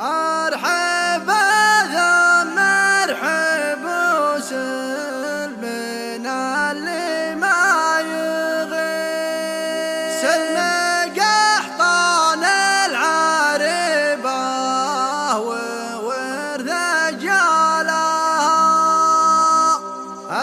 مرحبا يا مرحب وسلمنا اللي ما يغيب، سلم قحطان العريبة وورث جالها.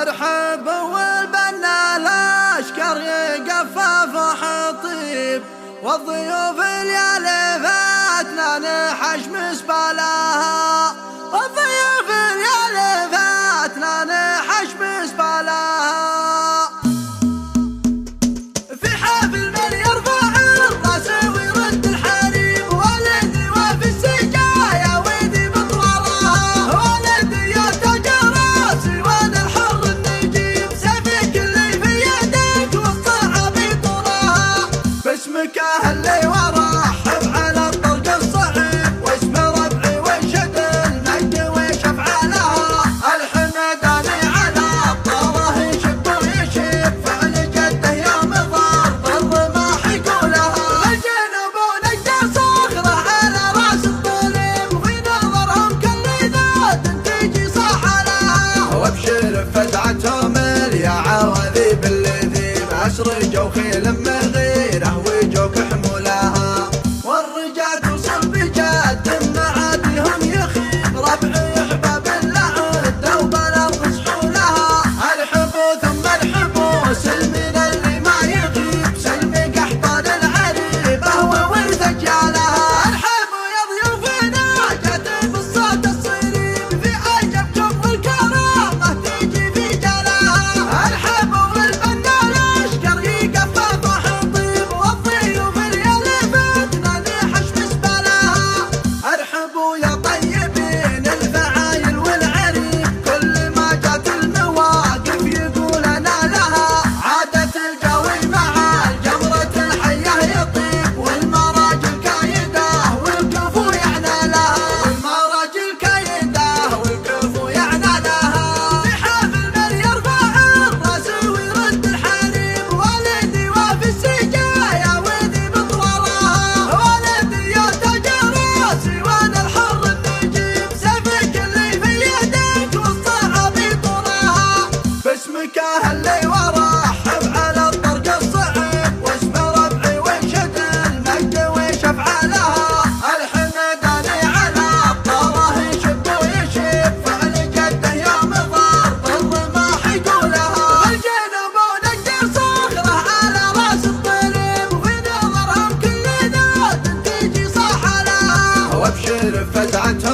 ارحب والبنا الاشكر يقفف حطيب، والضيوف اللي فاتنا نحش مسبلها، والضيوف اللي فاتنا نحش مسبلها. في حفل من يرفع الراس ويرد الحريم، ولدي وفي السجايا ودي بطولها، ولدي يا تاج راسي وانا الحر النجيب، سيفك اللي في يدك والصعب يطولها. باسمك اهلي ورحب على الطرق الصعيب، واسم ربعي وانشد المجد وشفعلها. الحمداني على الطاره يشب ويشيب، فعل جده يوم ضار بالرماح يقولها. الجنوب ونجد صخره على راس الطليب، وفي نظرهم كل ذات تجي صاح لها. وابشر فزعتهم يا عواذيب اللذيب، اسرجوا خيل مغيره وجوك حمولها. والرجال توصل بجد معادهم يخيب، ربعي احباب اللعد وبلغ صحولها. ارحبوا ثم ارحبوا سلمنا اللي ما يغيب، سلم قحطان العريبه وورث جالها. ارحبوا يا ضيوفنا جت بالصوت الصريب، في عجبكم والكرامه تيجي في جالها. ارحبوا والبنا الاشكر يقفف حطيب، والضيوف اللي فاتنا نحش مسبلها. ارحبوا يا طيبين الفعايل والعريب، كل ما جات المواقف يقول انا لها. عادة الجوي مع الجمرة الحية يطيب، والمراجل كايده والكفو يعنى لها، والمراجل كايده والكفو يعنى لها. في حفل من يرفع الراس ويرد الحريم، ولدي وفي السجايا ودي بطولها، ولدي يا تاج راسي وانا الحر النجيب، سيفك اللي في يدك والصعب يطولها. باسمك اهلي ورحب على الطرق الصعيب، واسم ربعي وانشد المجد وشفعلها. الحمداني على الطاره يشب ويشيب، فعل جده يوم ضار بالرماح يقولها. الجنوب ونجد صخره على راس الطليب، وفي نظرهم كل ذات تجي صاح لها. وابشر فزعتهم